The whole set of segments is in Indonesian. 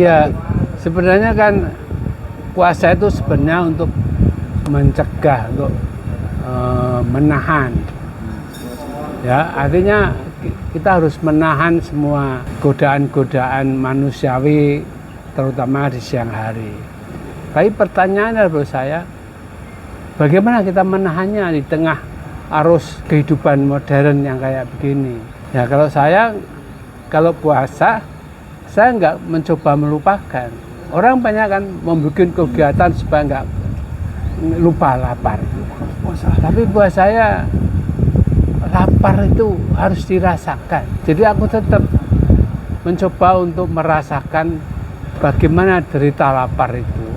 Ya, sebenarnya kan puasa itu sebenarnya untuk mencegah, untuk menahan. Ya, artinya kita harus menahan semua godaan-godaan manusiawi, terutama di siang hari. Tapi pertanyaannya menurut saya, bagaimana kita menahannya di tengah arus kehidupan modern yang kayak begini? Ya, kalau puasa, saya nggak mencoba melupakan. Orang banyak kan membuat kegiatan supaya nggak lupa lapar. Tapi buat saya, lapar itu harus dirasakan. Jadi aku tetap mencoba untuk merasakan bagaimana derita lapar itu,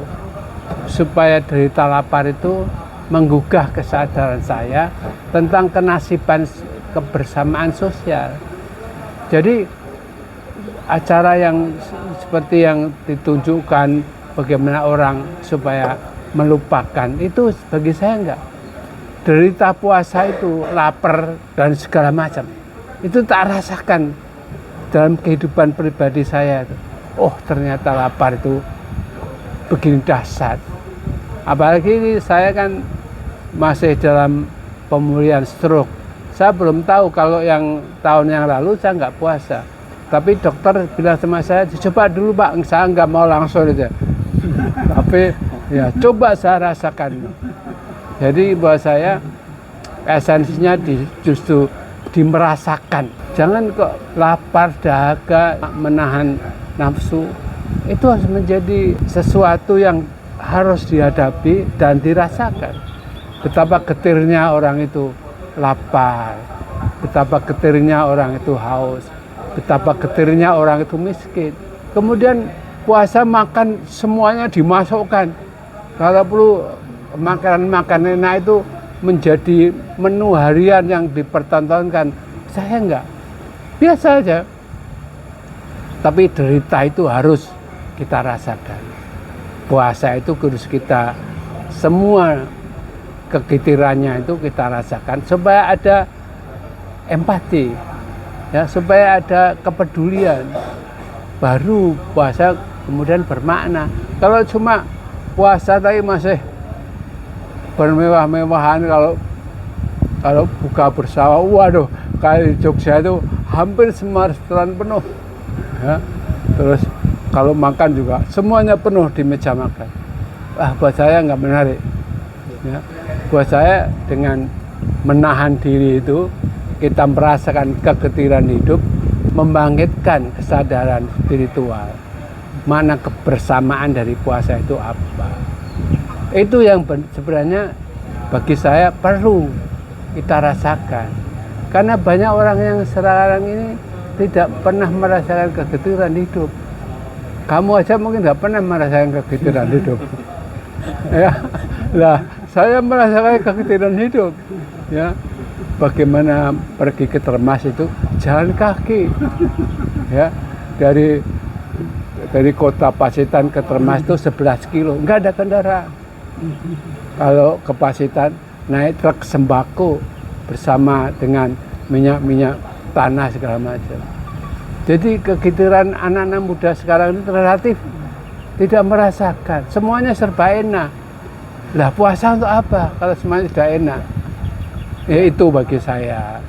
supaya derita lapar itu menggugah kesadaran saya tentang kenasiban kebersamaan sosial. Jadi acara yang seperti yang ditunjukkan bagaimana orang supaya melupakan, itu bagi saya enggak. Derita puasa itu, lapar dan segala macam, itu tak rasakan dalam kehidupan pribadi saya. Oh, ternyata lapar itu begini dahsyat. Apalagi ini saya kan masih dalam pemulihan stroke. Saya belum tahu kalau yang tahun yang lalu saya nggak puasa. Tapi dokter bilang sama saya, coba dulu Pak, saya nggak mau langsung itu. Tapi ya coba saya rasakan. Jadi buat saya esensinya justru dimerasakan. Jangan kok lapar, dahaga, menahan nafsu. Itu harus menjadi sesuatu yang harus dihadapi dan dirasakan. Betapa getirnya orang itu lapar, betapa getirnya orang itu haus, betapa getirnya orang itu miskin. Kemudian puasa makan semuanya dimasukkan. Kalau perlu makanan enak itu menjadi menu harian yang dipertontonkan. Saya enggak, biasa aja. Tapi derita itu harus kita rasakan. Puasa itu harus kita semua kegetirannya itu kita rasakan supaya ada empati, ya, supaya ada kepedulian. Baru puasa kemudian bermakna. Kalau cuma puasa tapi masih bermewah-mewahan, kalau buka bersama, waduh, kayak di Jogja itu hampir semua restoran penuh, ya. Terus kalau makan juga semuanya penuh di meja makan. Buat saya nggak menarik, ya. Buat saya dengan menahan diri itu kita merasakan kegetiran hidup, membangkitkan kesadaran spiritual. Mana kebersamaan dari puasa itu apa? Itu yang sebenarnya bagi saya perlu kita rasakan. Karena banyak orang yang sekarang ini tidak pernah merasakan kegetiran hidup. Kamu aja mungkin tidak pernah merasakan kegetiran hidup. Ya, lah saya merasakan kegetiran hidup. Ya, bagaimana pergi ke Termas itu jalan kaki. Ya, dari kota Pacitan ke Termas itu 11 kilo, nggak ada kendaraan. Kalau ke Pacitan naik truk sembako bersama dengan minyak tanah segala macam. Jadi kegetiran anak-anak muda sekarang itu relatif tidak merasakan, semuanya serba enak. Lah puasa untuk apa kalau semuanya tidak enak? Ya itu bagi saya.